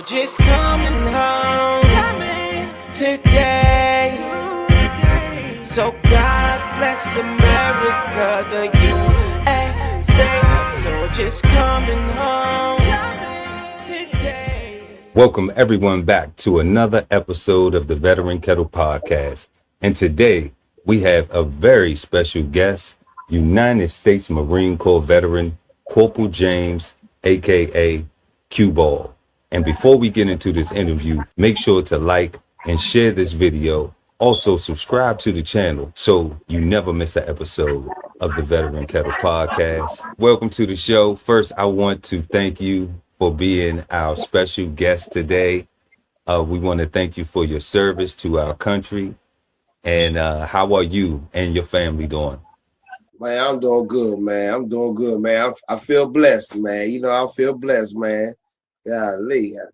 Just coming home today. So God bless America, the USA. So just coming home today. Welcome everyone back to another episode of the Veteran Kettle podcast. And today we have a very special guest, United States Marine Corps veteran, Corporal James, aka Q-Ball. And before we get into this interview, make sure to like and share this video. Also subscribe to the channel so you never miss an episode of the Veteran Kettle podcast. Welcome to the show. First, I want to thank you for being our special guest today. We want to thank you for your service to our country. And how are you and your family doing? Man, I'm doing good, man. I'm doing good, man. I feel blessed, man. You know, I feel blessed, man. Golly, I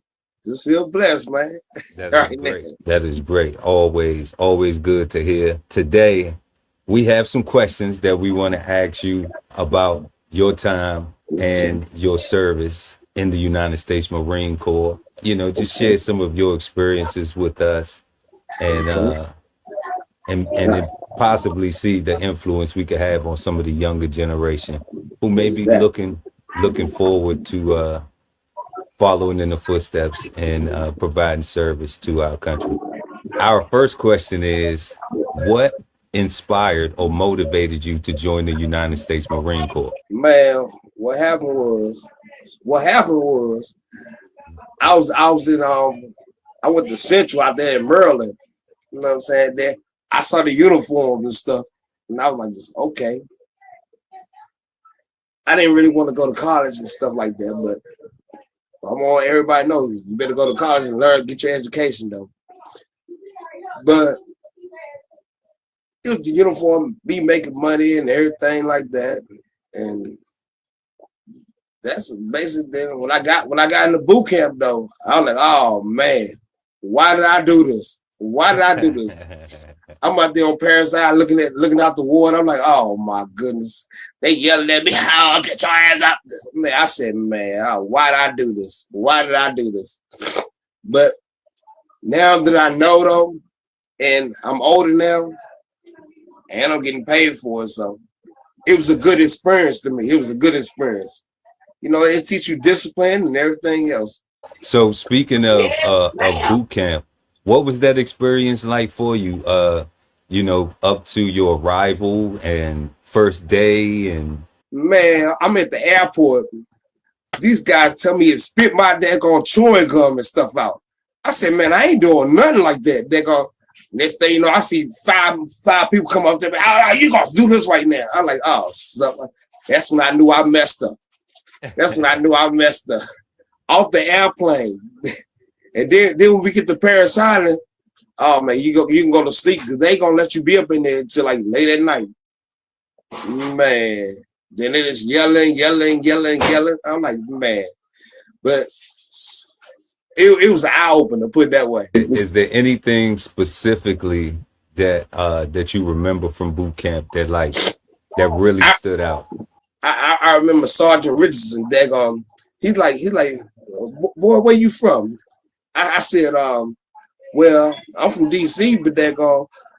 just feel blessed, man. That is great. That is great. Always good to hear. Today, we have some questions that we want to ask you about your time and your service in the United States Marine Corps. You know, just share some of your experiences with us and possibly see the influence we could have on some of the younger generation who may be looking forward to following in the footsteps and providing service to our country. Our first question is, what inspired or motivated you to join the United States Marine Corps? Man, what happened was I went to Central out there in Maryland. You know what I'm saying? There I saw the uniforms and stuff, and I was like, okay. I didn't really want to go to college and stuff like that, but everybody knows you better go to college and learn, get your education though. But it was the uniform, be making money and everything like that. And that's basically then when I got in the boot camp though, I was like, oh man, why did I do this? I'm out there on Parris looking out the war, and I'm like, oh my goodness. They yelling at me, oh, get your hands up. Man, I said, man, why did I do this? But now that I know though, and I'm older now, and I'm getting paid for it, so it was a good experience to me. It was a good experience. You know, it teaches you discipline and everything else. So speaking of boot camp, what was that experience like for you? You know, up to your arrival and first day and man, I'm at the airport. These guys tell me to spit my daggone chewing gum and stuff out. I said, man, I ain't doing nothing like that. They go, next thing you know, I see five people come up to me. Oh, you gonna do this right now? I'm like, oh, so that's when I knew I messed up. Off the airplane. And then when we get to Parris Island, oh man, you can go to sleep because they ain't gonna let you be up in there until like late at night. Man, then they just yelling. I'm like, man, but it was an eye opener, put it that way. Is there anything specifically that you remember from boot camp that really stood out? I remember Sergeant Richardson. He's like, boy, where you from? I said, well, I'm from DC,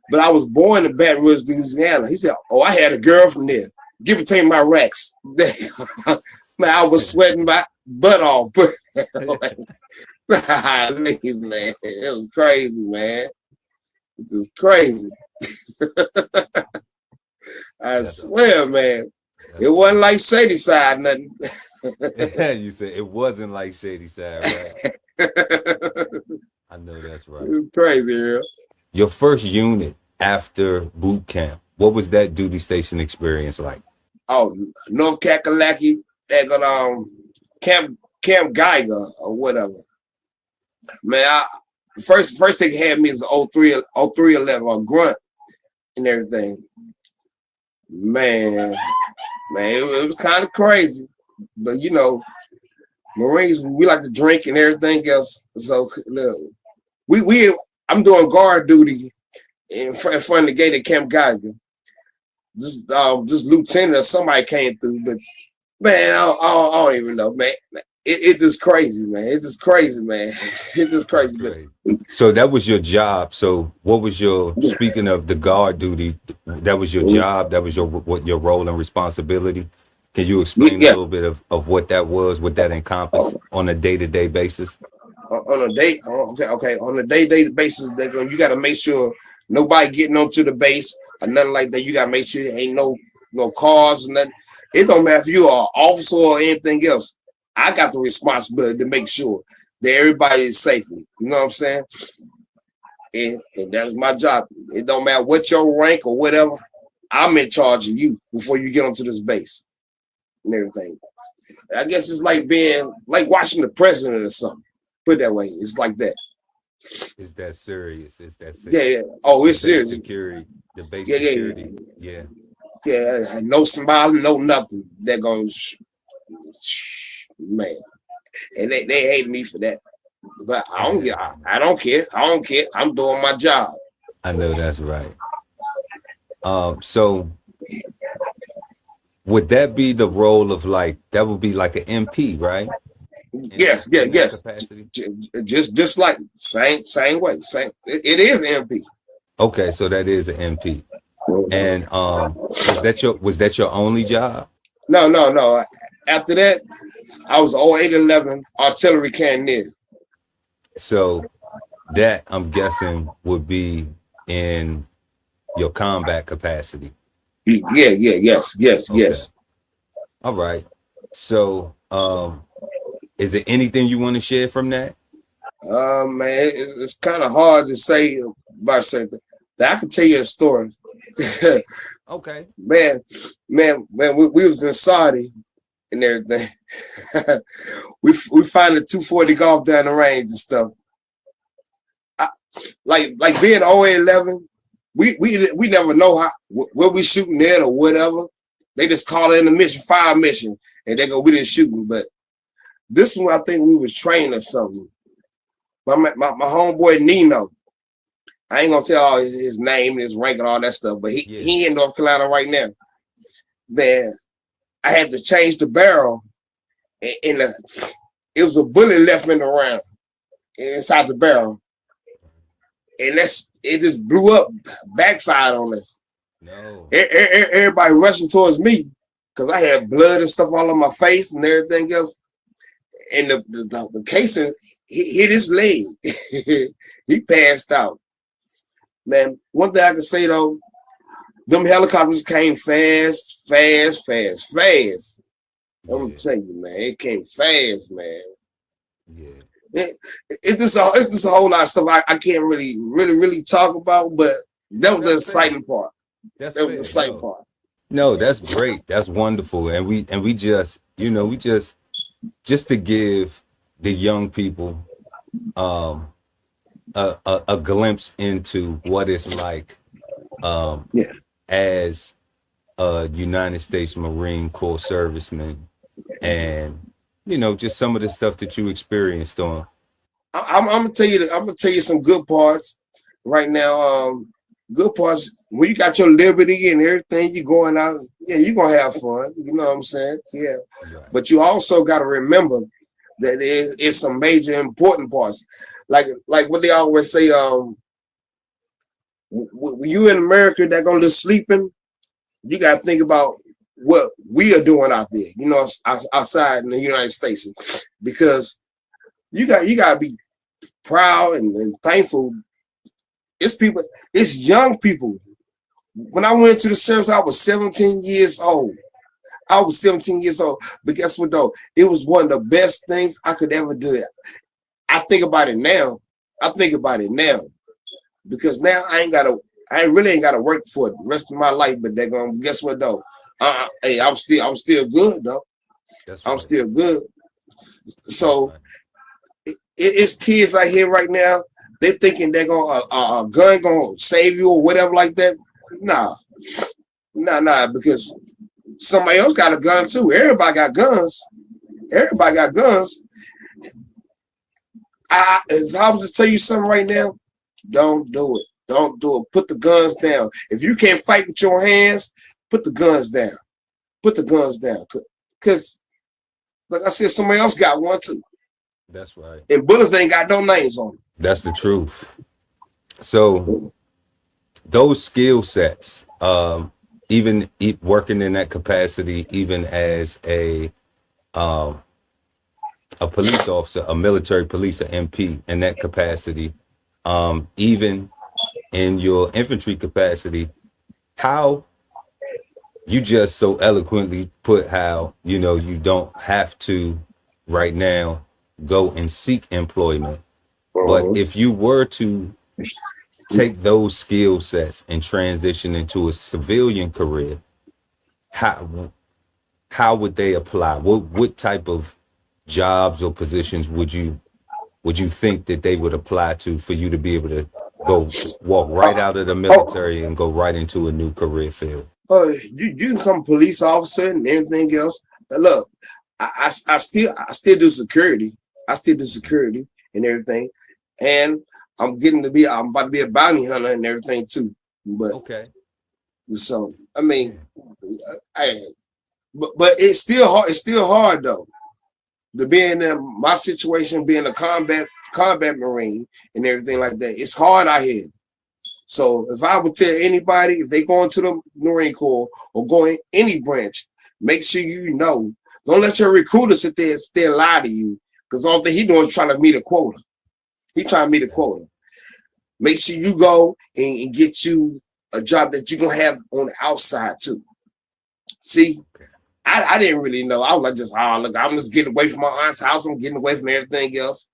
but I was born in Baton Rouge, Louisiana. He said, oh, I had a girl from there. Give it to my racks. Man, I was sweating my butt off. Man, it was crazy, man. It was crazy. I swear, man. It wasn't like Shady Side, nothing. You said it wasn't like Shady Side, right? I know that's right. It was crazy, Erol. Your first unit after boot camp, what was that duty station experience like? Oh, North Kakalaki, Camp Geiger or whatever. Man, first thing had me is 0311 on grunt and everything. Man, it was kind of crazy, but you know, Marines, we like to drink and everything else. So I'm doing guard duty in front of the gate at Camp Geiger. This lieutenant or somebody came through, but man, I don't even know, man. It is crazy, man. It is crazy, man. It is crazy. Great. So that was your job. So what was your, speaking of the guard duty, that was your job, that was your role and responsibility? Can you explain a Yes. little bit of what that was, what that encompassed on a day-to-day basis? On a day, okay. On a day-to-day basis, you got to make sure nobody getting onto the base or nothing like that. You got to make sure there ain't no cars and nothing. It don't matter if you're an officer or anything else. I got the responsibility to make sure that everybody is safely. You know what I'm saying? And that's my job. It don't matter what your rank or whatever. I'm in charge of you before you get onto this base and everything. I guess it's like being like watching the president or something. Put it that way. It's like that. Is that serious? Is that Yeah. serious? Oh, it's serious. Security, the base security. Yeah. Yeah. No smiling, no nothing. They're going man. And they hate me for that. But I don't care. I don't care. I'm doing my job. I know that's right. So would that be the role of that would be like an MP, right? Yes. Capacity? Just like same way. It is MP. Okay, so that is an MP. And was that your only job? No. After that, I was 0811 artillery cannoneer. So that, I'm guessing, would be in your combat capacity. Yes. All right. So is there anything you want to share from that? Man, it's kind of hard to say about something. I can tell you a story. Okay. Man, we was in Saudi and everything. we find the 240 golf down the range and stuff. Like being 0811, we never know what we shooting at or whatever. They just call it in the fire mission, and they go, we didn't shooting. But this one, I think we was trained or something. My homeboy Nino, I ain't gonna tell all his name, his rank, and all that stuff, but he in North Carolina right now. Man, I had to change the barrel, and it was a bullet left in the round inside the barrel, and it just blew up, backfired on us. No. Everybody rushing towards me because I had blood and stuff all on my face and everything else. And the casing hit his leg. He passed out. Man, one thing I can say though, them helicopters came fast. I'm telling you, man, it came fast, man. Yeah. It's just a whole lot of stuff I can't really talk about, but that was the exciting part. That's the exciting part. No, that's great. That's wonderful. And we just, just to give the young people a glimpse into what it's like as a United States Marine Corps serviceman, and just some of the stuff that you experienced on. I'm gonna tell you some good parts right now. Good parts when you got your liberty and everything, you going out, you're gonna have fun. You know what I'm saying? Yeah. Right. But you also gotta remember that it's some major important parts. Like what they always say, when you in America that gonna just sleeping, you gotta think about what we are doing out there, outside in the United States. Because you gotta be proud and thankful. It's young people. When I went to the service, I was 17 years old. But guess what though? It was one of the best things I could ever do. I think about it now. Because now I really ain't gotta work for the rest of my life. But they're gonna guess what though? Hey, I'm still good though. That's right. I'm still good. So it's kids out here right now. They thinking they're gonna a gun gonna save you or whatever like that. Nah, because somebody else got a gun too. Everybody got guns. If I was to tell you something right now, don't do it. Put the guns down. If you can't fight with your hands, put the guns down. Because Like I said, somebody else got one too. That's right. And bullets ain't got no names on them. That's the truth. So those skill sets, even working in that capacity, even as a police officer, a military police, a MP in that capacity, even in your infantry capacity, how you just so eloquently put how, you know, you don't have to right now go and seek employment. But if you were to take those skill sets and transition into a civilian career, how would they apply? What type of jobs or positions would you think that they would apply to for you to be able to go walk right out of the military and go right into a new career field? You can become a police officer and everything else. Look, I still do security. I still do security and everything, and I'm about to be a bounty hunter and everything too. But okay, so I mean, but it's still hard. It's still hard though to be in my situation, being a combat Marine and everything like that. It's hard out here. So if I would tell anybody, if they go into the Marine Corps or go in any branch, make sure you know. Don't let your recruiter sit there and lie to you, because all he doing is trying to meet a quota. He trying to meet a quota. Make sure you go and get you a job that you're going to have on the outside too. See, I didn't really know. I was like, look, I'm just getting away from my aunt's house. I'm getting away from everything else.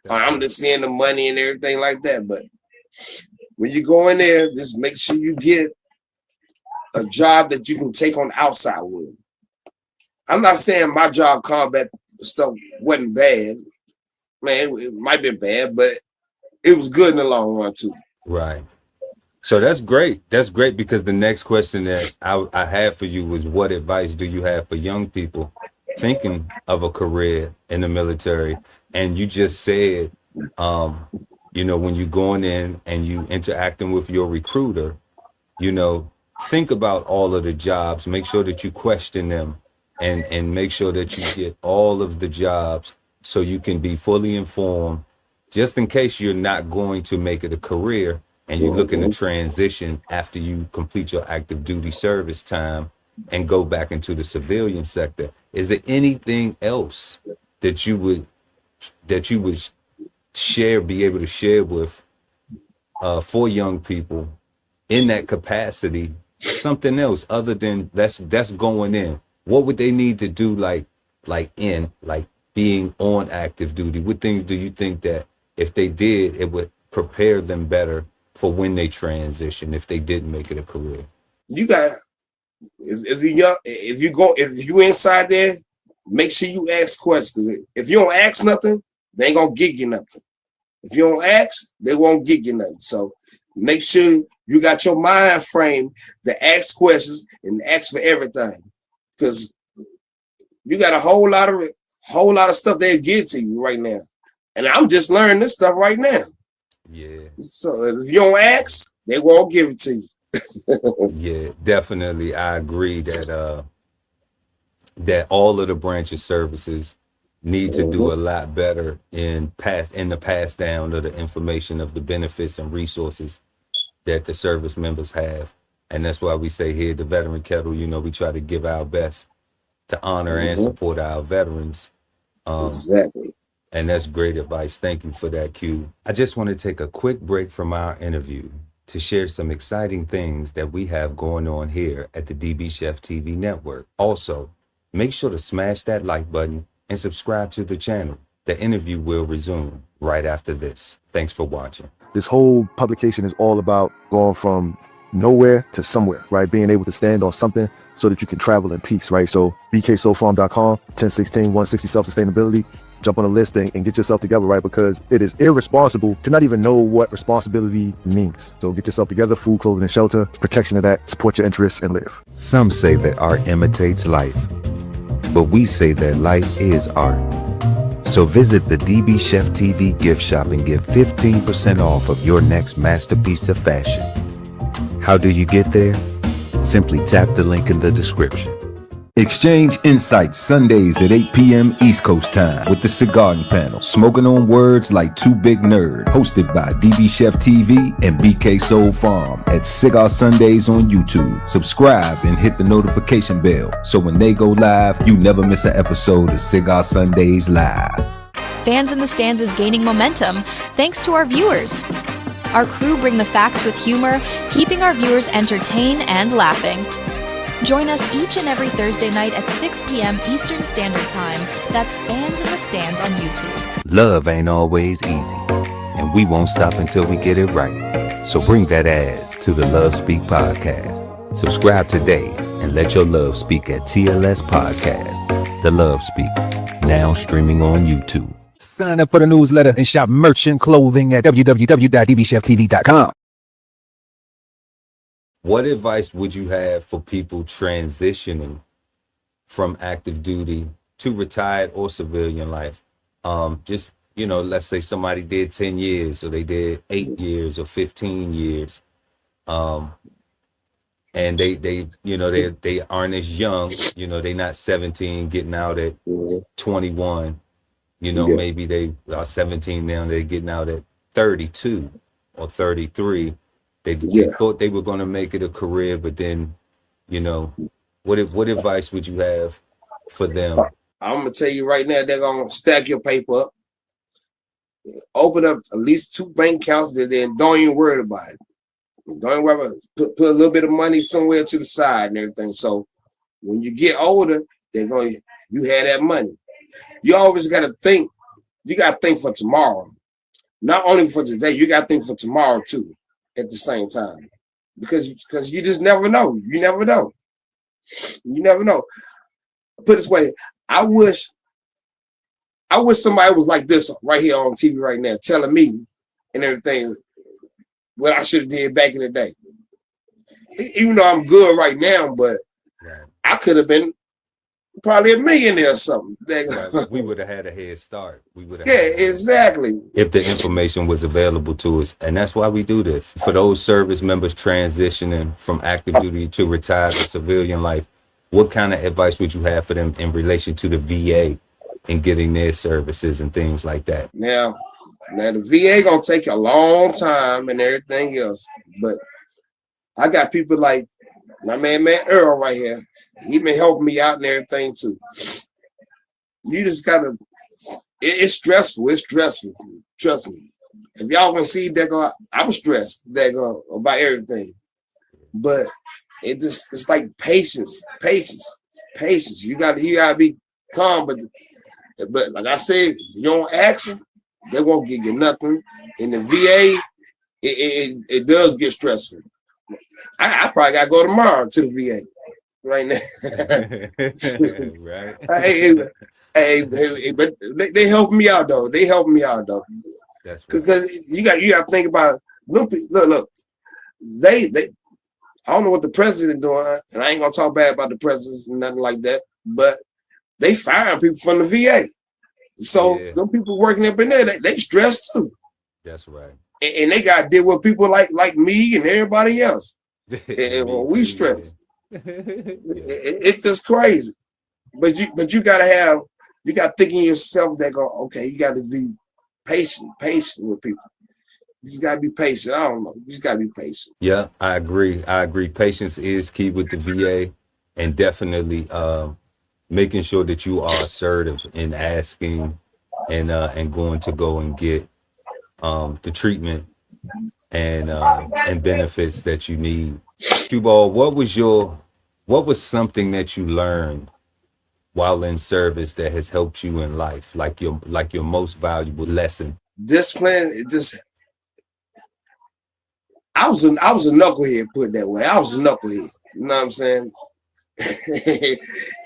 I'm just seeing the money and everything like that. But when you go in there, just make sure you get a job that you can take on the outside with. I'm not saying my job combat stuff wasn't bad. Man, it might be bad, but it was good in the long run too. Right. So that's great. That's great, because the next question that I had for you was, what advice do you have for young people thinking of a career in the military? And you just said, you know, when you're going in and you interacting with your recruiter, you know, think about all of the jobs, make sure that you question them, and make sure that you get all of the jobs so you can be fully informed, just in case you're not going to make it a career and you're looking to transition after you complete your active duty service time and go back into the civilian sector. Is there anything else that you would be able to share with for young people in that capacity? Something else other than that's going in. What would they need to do, like being on active duty? What things do you think that if they did, it would prepare them better for when they transition, if they didn't make it a career? You got, if you inside there, make sure you ask questions. If you don't ask nothing, they ain't gonna give you nothing. If you don't ask, they won't give you nothing. So make sure you got your mind frame to ask questions and ask for everything, because you got a whole lot of stuff they'll give to you right now, and I'm just learning this stuff right now. Yeah. So if you don't ask, they won't give it to you. Yeah, definitely. I agree that that all of the branch of services need to do a lot better in the pass down of the information of the benefits and resources that the service members have. And that's why we say here at the Veteran Kettle, you know, we try to give our best to honor and support our veterans. Exactly. And that's great advice. Thank you for that, Q. I just want to take a quick break from our interview to share some exciting things that we have going on here at the DBCHEFTV network. Also, make sure to smash that like button and subscribe to the channel. The interview will resume right after this. Thanks for watching. This whole publication is all about going from nowhere to somewhere, right? Being able to stand on something so that you can travel in peace, right? So bksoulfarm.com, 1016 160 self-sustainability. Jump on the list and get yourself together, right? Because it is irresponsible to not even know what responsibility means. So get yourself together, food, clothing, and shelter, protection of that, support your interests, and live. Some say that art imitates life, but we say that life is art. So visit the DBCHEFTV gift shop and get 15% off of your next masterpiece of fashion. How do you get there? Simply tap the link in the description. Exchange insights Sundays at 8 p.m. East Coast time with the Cigar Panel, smoking on words like two big nerds, hosted by DBCHEFTV and BK Soul Farm at Cigar Sundays on YouTube. Subscribe and hit the notification bell so when they go live, you never miss an episode of Cigar Sundays Live. Fans in the Stands is gaining momentum thanks to our viewers. Our crew bring the facts with humor, keeping our viewers entertained and laughing. Join us each and every Thursday night at 6 p.m. Eastern Standard Time. That's Fans in the Stands on YouTube. Love ain't always easy, and we won't stop until we get it right. So bring that ass to the Love Speak podcast. Subscribe today and let your love speak at TLS Podcast. The Love Speak, now streaming on YouTube. Sign up for the newsletter and shop merch and clothing at www.dbcheftv.com. What advice would you have for people transitioning from active duty to retired or civilian life? Just, let's say somebody did 10 years or they did 8 years or 15 years. And they aren't as young, they're not 17 getting out at 21. Maybe they are 17 now, they're getting out at 32 or 33. They thought they were going to make it a career, but then, what advice would you have for them? I'm going to tell you right now, they're going to stack your paper up, open up at least 2 bank accounts, and then don't even worry about it. Don't even worry about it. Put a little bit of money somewhere to the side and everything. So when you get older, you have that money. You always got to think. You got to think for tomorrow. Not only for today, you got to think for tomorrow too at the same time. Because you just never know. You never know. You never know. Put it this way, I wish somebody was like this right here on TV right now, telling me and everything what I should have did back in the day. Even though I'm good right now, but I could have been probably a millionaire or something. We would have had a head start. Exactly. If the information was available to us. And that's why we do this. For those service members transitioning from active duty to retired or civilian life, what kind of advice would you have for them in relation to the VA and getting their services and things like that? Now the VA gonna take a long time and everything else, but I got people like my man Erol right here. He been helping me out and everything too. You just gotta. It's stressful. It's stressful. Trust me. If y'all can see that, I'm stressed about everything. But it's like patience. You gotta be calm. But like I said, you don't ask them, they won't give you nothing. In the VA, it does get stressful. I probably gotta go tomorrow to the VA. Right now, right? Hey, but they help me out though. That's because you got to think about. Look. They. I don't know what the president doing, and I ain't gonna talk bad about the presidents and nothing like that. But they firing people from the VA, so them people working up in there, they stressed too. That's right. And they got to deal with people like me and everybody else. And we stressed. It's just crazy, but you gotta think in yourself that you got to be patient with people. You just gotta be patient. I don't know. You just gotta be patient. Yeah, I agree. Patience is key with the VA, and definitely making sure that you are assertive in asking and going to go and get the treatment and benefits that you need. Cue Ball, what was something that you learned while in service that has helped you in life, like your most valuable lesson? Discipline. I was a knucklehead, put it that way. I was a knucklehead. You know what I'm saying?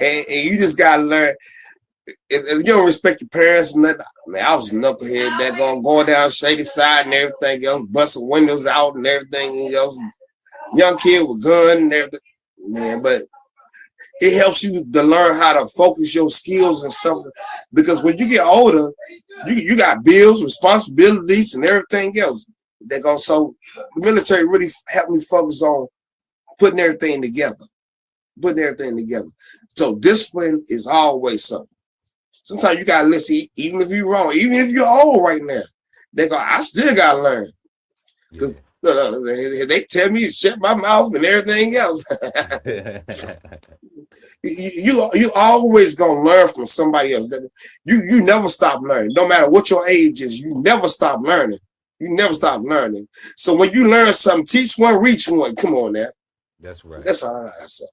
and you just gotta learn. If you don't respect your parents and nothing, man, I was a knucklehead that going down shady side and everything else, busting windows out and everything else. Young kid with gun and everything, man. But it helps you to learn how to focus your skills and stuff. Because when you get older, you got bills, responsibilities, and everything else. So the military really helped me focus on putting everything together. putting everything together. So discipline is always something. Sometimes you gotta listen, even if you're wrong, even if you're old right now. I still gotta learn. Because they tell me to shut my mouth and everything else. you always gonna learn from somebody else. You never stop learning. No matter what your age is, you never stop learning. You never stop learning. So when you learn something, teach one, reach one. Come on now. That's right. That's all I say.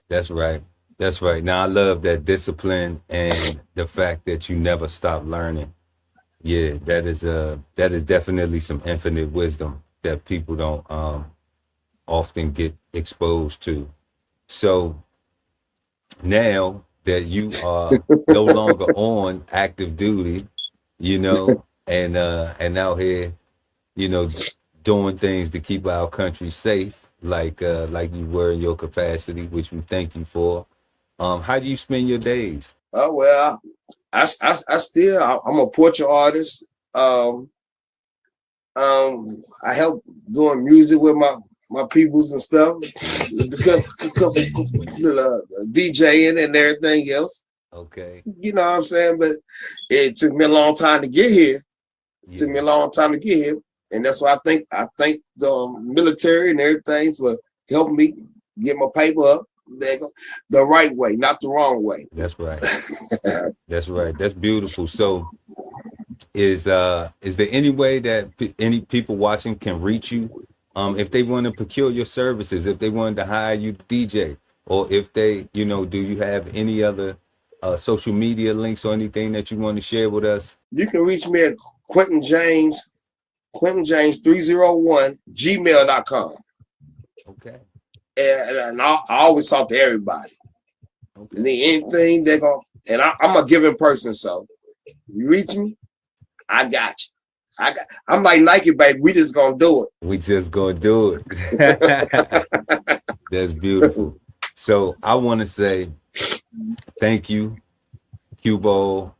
That's right. That's right. Now I love that discipline and the fact that you never stop learning. Yeah, that is definitely some infinite wisdom that people don't often get exposed to. So now that you are no longer on active duty, you know, and out here, you know, doing things to keep our country safe, like you were in your capacity, which we thank you for. How do you spend your days? Oh well, I'm a portrait artist. I help doing music with my peoples and stuff, DJing and everything else. Okay. You know what I'm saying? But it took me a long time to get here. It took me a long time to get here. And that's why I thank the military and everything for helping me get my paper up the right way, not the wrong way. That's right. That's right. That's beautiful. So is there any way that any people watching can reach you if they want to procure your services, if they wanted to hire you to DJ, or if they, you know, do you have any other social media links or anything that you want to share with us? You can reach me at Quentin James 301 gmail.com. Okay. And I always talk to everybody. Okay. Anything they're going, and I'm a giving person, so you reach me, I got you. I'm like Nike, baby. We just gonna do it. We just gonna do it. That's beautiful. So I want to say thank you, Cubo,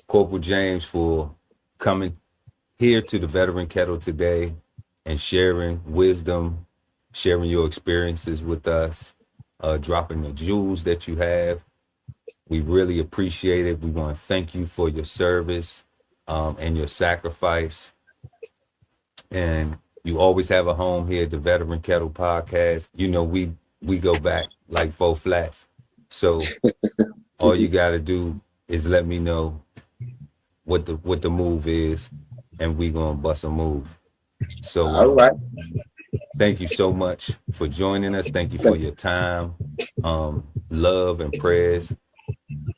Corporal James, for coming here to the Veteran Kettle today and sharing wisdom, sharing your experiences with us, dropping the jewels that you have. We really appreciate it. We want to thank you for your service and your sacrifice. And you always have a home here at the Veteran Kettle Podcast. You know, we go back like 4 flats. So all you got to do is let me know what the move is, and we gonna bust a move. So all right. Thank you so much for joining us. Thank you for your time, love and prayers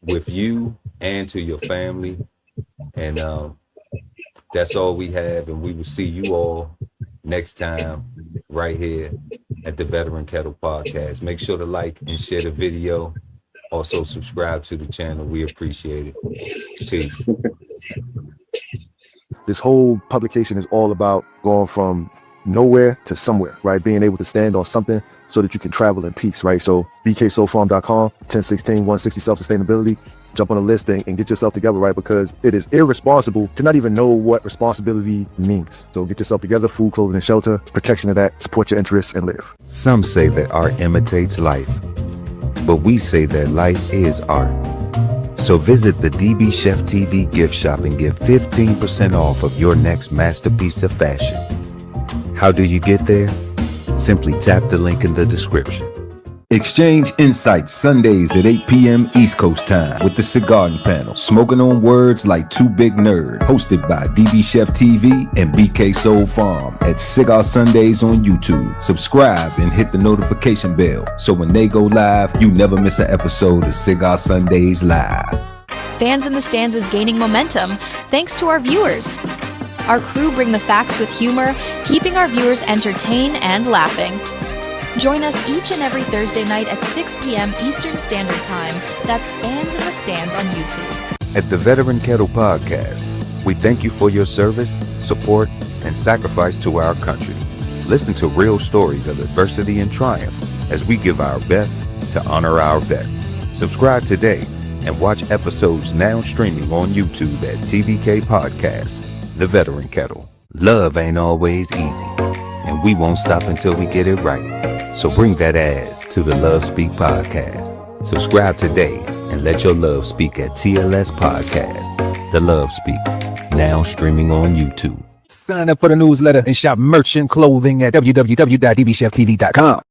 with you and to your family. And that's all we have. And we will see you all next time right here at the Veteran Kettle Podcast. Make sure to like and share the video. Also subscribe to the channel. We appreciate it. Peace. This whole publication is all about going from nowhere to somewhere, right? Being able to stand on something so that you can travel in peace, right? So bksoulfarm.com, 1016 160 self-sustainability. Jump on a list and get yourself together, right? Because it is irresponsible to not even know what responsibility means. So get yourself together, food, clothing, and shelter, protection of that, support your interests, and live. Some say that art imitates life, but we say that life is art. So visit the DBCHEFTV gift shop and get 15% off of your next masterpiece of fashion. How do you get there? Simply tap the link in the description. Exchange insights Sundays at 8 p.m. East Coast time with the Cigar Panel, smoking on words like Two Big Nerd, hosted by DBCHEFTV and BK Soul Farm at Cigar Sundays on YouTube. Subscribe and hit the notification bell so when they go live, you never miss an episode of Cigar Sundays Live. Fans in the Stands is gaining momentum thanks to our viewers. Our crew bring the facts with humor, keeping our viewers entertained and laughing. Join us each and every Thursday night at 6 p.m. Eastern Standard Time. That's Fans in the Stands on YouTube. At the Veteran Kettle Podcast, we thank you for your service, support, and sacrifice to our country. Listen to real stories of adversity and triumph as we give our best to honor our vets. Subscribe today and watch episodes now streaming on YouTube at TVK Podcast, The Veteran Kettle. Love ain't always easy, and we won't stop until we get it right. So bring that ass to the Love Speak podcast. Subscribe today and let your love speak at TLS Podcast. The Love Speak, now streaming on YouTube. Sign up for the newsletter and shop merch and clothing at www.dbcheftv.com.